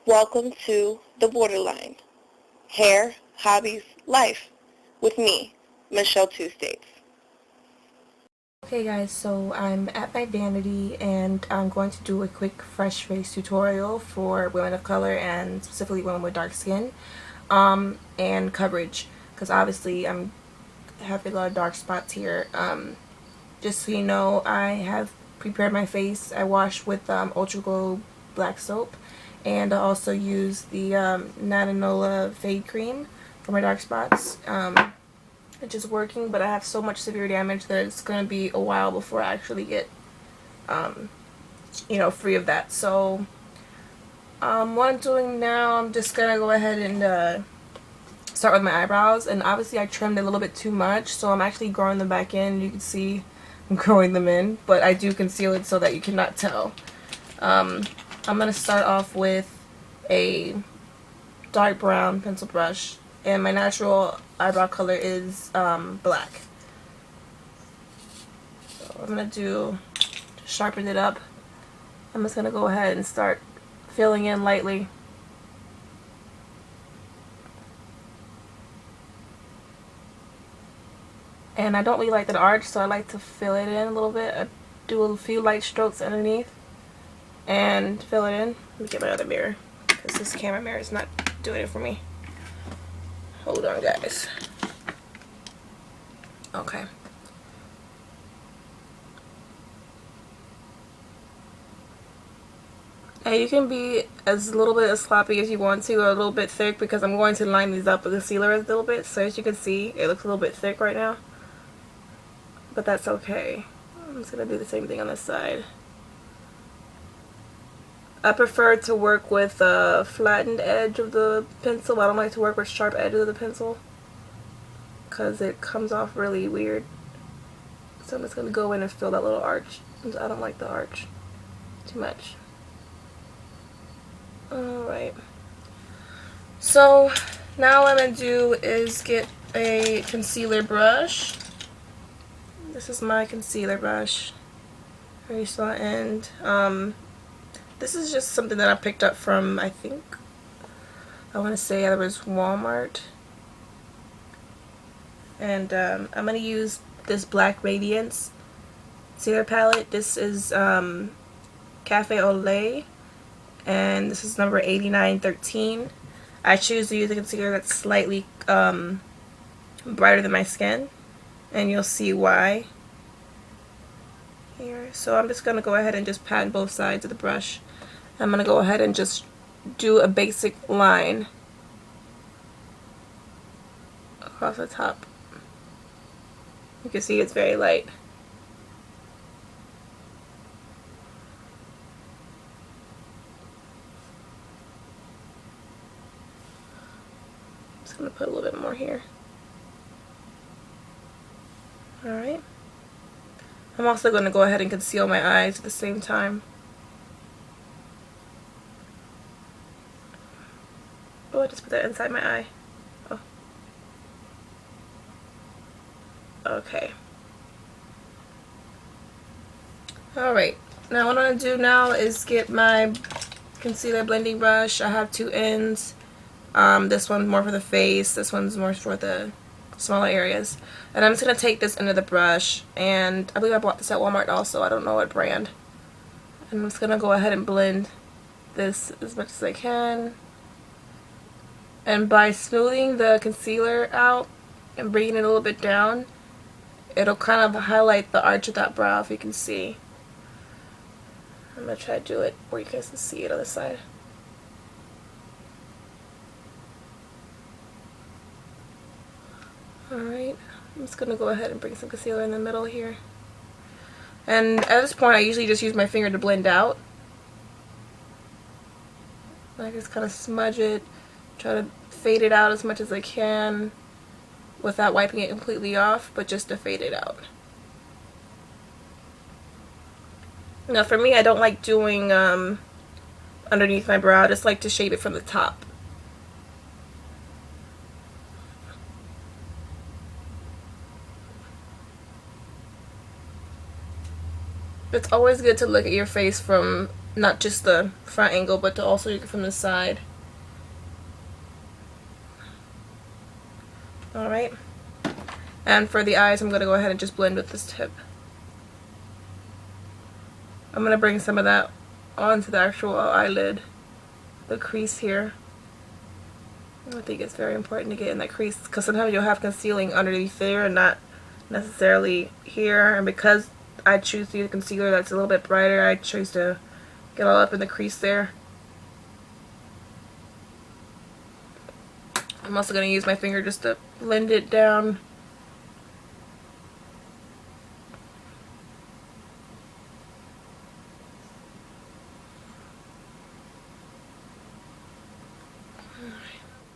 Welcome to The Borderline, Hair, Hobbies, Life, with me, Michelle Two States. Okay guys, so I'm at my vanity and I'm going to do a quick fresh face tutorial for women of color and specifically women with dark skin and coverage, because obviously I'm having a lot of dark spots here. Just so you know, I have prepared my face. I washed with Ultra Glow black soap, and I also use the Nananola Fade Cream for my dark spots. It's just working, but I have so much severe damage that it's going to be a while before I actually get, free of that. So, what I'm doing now, I'm just going to go ahead and start with my eyebrows. And obviously I trimmed a little bit too much, so I'm actually growing them back in. You can see I'm growing them in, but I do conceal it so that you cannot tell. I'm going to start off with a dark brown pencil brush, and my natural eyebrow color is black. So I'm going to sharpen it up. I'm just going to go ahead and start filling in lightly. And I don't really like that arch, so I like to fill it in a little bit. I do a few light strokes underneath and fill it in. Let me get my other mirror, because this camera mirror is not doing it for me. Hold on, guys. Okay. Now you can be as little bit as sloppy as you want to, or a little bit thick, because I'm going to line these up with concealer a little bit. So as you can see, it looks a little bit thick right now, but that's okay. I'm just gonna do the same thing on this side. I prefer to work with a flattened edge of the pencil. I don't like to work with sharp edges of the pencil because it comes off really weird. So I'm just going to go in and fill that little arch. I don't like the arch too much. Alright. So now what I'm going to do is get a concealer brush. This is my concealer brush. Very small end. This is just something that I picked up from, I want to say it was Walmart. And I'm going to use this black Radiance concealer palette. This is Cafe au Lait, and this is number 8913. I choose to use a concealer that's slightly brighter than my skin, and you'll see why here. So I'm just going to go ahead and just pat both sides of the brush. I'm going to go ahead and just do a basic line across the top. You can see it's very light. I'm just going to put a little bit more here. Alright. I'm also going to go ahead and conceal my eyes at the same time. Oh, I just put that inside my eye. Oh. Okay. Alright. Now what I'm going to do now is get my concealer blending brush. I have two ends. This one's more for the face. This one's more for the smaller areas. And I'm just going to take this into the brush. And I believe I bought this at Walmart also. I don't know what brand. And I'm just going to go ahead and blend this as much as I can. And by smoothing the concealer out and bringing it a little bit down, it'll kind of highlight the arch of that brow, if you can see. I'm going to try to do it where you guys can see it on the side. Alright, I'm just going to go ahead and bring some concealer in the middle here. And at this point I usually just use my finger to blend out. I just kind of smudge it, try to fade it out as much as I can without wiping it completely off, but just to fade it out. Now for me, I don't like doing underneath my brow. I just like to shape it from the top. It's always good to look at your face from not just the front angle, but to also get from the side. Alright. And for the eyes, I'm going to go ahead and just blend with this tip. I'm going to bring some of that onto the actual eyelid, the crease here. I think it's very important to get in that crease, because sometimes you'll have concealing underneath there and not necessarily here. And because I choose to use a concealer that's a little bit brighter, I choose to get all up in the crease there. I'm also going to use my finger just to blend it down.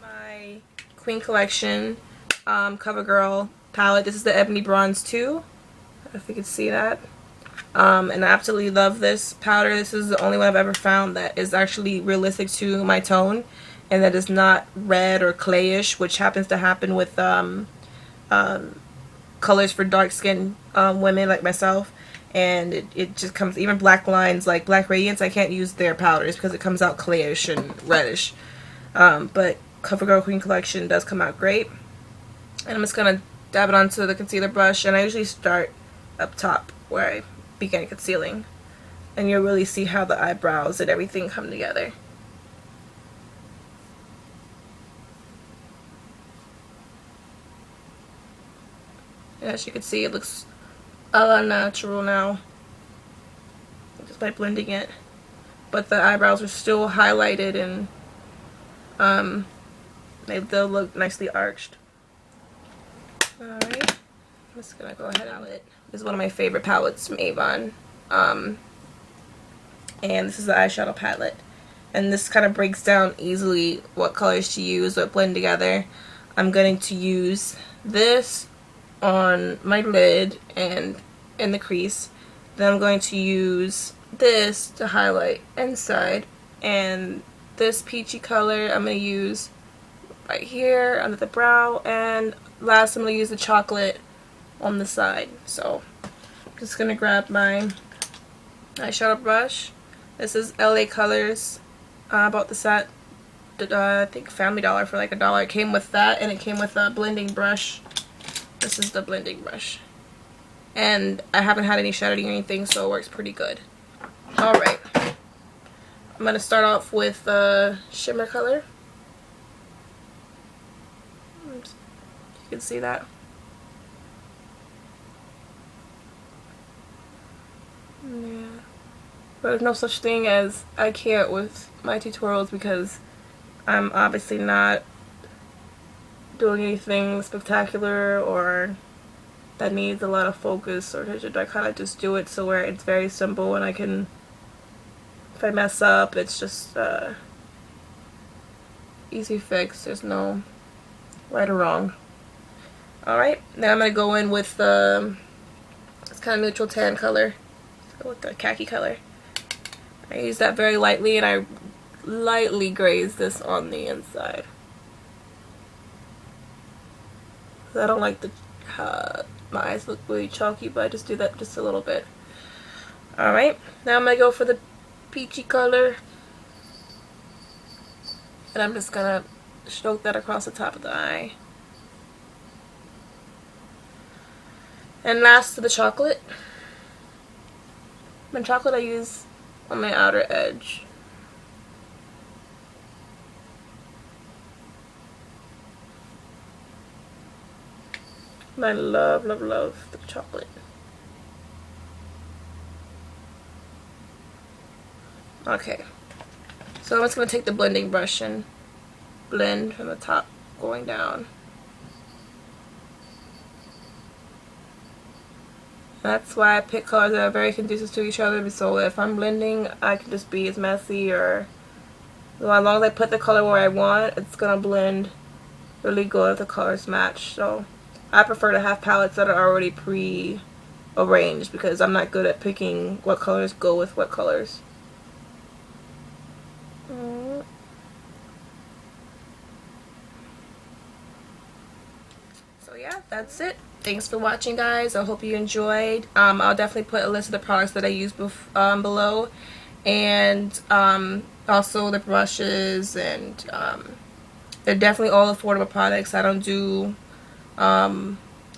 My Queen Collection CoverGirl palette. This is the Ebony Bronze 2, if you can see that. And I absolutely love this powder. This is the only one I've ever found that is actually realistic to my tone, and that is not red or clayish, which happens to happen with colors for dark skinned women like myself. And it just comes, even black lines like Black Radiance, I can't use their powders because it comes out clayish and reddish. But CoverGirl Queen Collection does come out great. And I'm just going to dab it onto the concealer brush, and I usually start up top where I begin concealing. And you'll really see how the eyebrows and everything come together. And as you can see, it looks a la natural now, just by blending it. But the eyebrows are still highlighted, and they'll look nicely arched. Alright, I'm just gonna go ahead and palette. This is one of my favorite palettes from Avon. And this is the eyeshadow palette. And this kind of breaks down easily what colors to use or blend together. I'm going to use this on my lid and in the crease. Then I'm going to use this to highlight inside. And this peachy color I'm going to use right here under the brow. And last, I'm going to use the chocolate on the side. So I'm just going to grab my eyeshadow brush. This is LA Colors. I bought this at I think Family Dollar for like $1. It came with that, and it came with a blending brush. This is the blending brush. And I haven't had any shadowing or anything, so it works pretty good. Alright. I'm going to start off with shimmer color. You can see that. Yeah. But there's no such thing as I can't with my tutorials, because I'm obviously not doing anything spectacular or that needs a lot of focus or attention. I kind of just do it so where it's very simple, and I can, if I mess up, it's just easy fix. There's no right or wrong. Alright, now I'm going to go in with this kind of neutral tan color. Let's go with the khaki color. I use that very lightly, and I lightly graze this on the inside. I don't like the my eyes look really chalky, but I just do that just a little bit. Alright, now I'm going to go for the peachy color, and I'm just going to stroke that across the top of the eye. And last, to the chocolate. My chocolate I use on my outer edge. And I love, love, love the chocolate. Okay, so I'm just going to take the blending brush and blend from the top going down. That's why I pick colors that are very conducive to each other, so if I'm blending, I can just be as messy, or as long as I put the color where I want, it's going to blend really good if the colors match. So I prefer to have palettes that are already pre-arranged, because I'm not good at picking what colors go with what colors. So yeah, that's it. Thanks for watching, guys. I hope you enjoyed. I'll definitely put a list of the products that I use below. and also the brushes, and they're definitely all affordable products. I don't do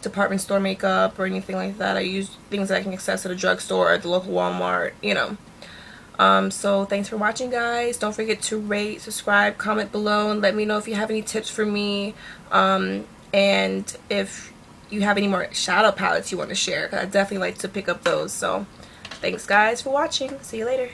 department store makeup or anything like that. I use things that I can access at a drugstore or at the local Walmart, you know. So thanks for watching, guys. Don't forget to rate, subscribe, comment below, and let me know if you have any tips for me, and if you have any more shadow palettes you want to share, because I definitely like to pick up those. So thanks, guys, for watching. See you later.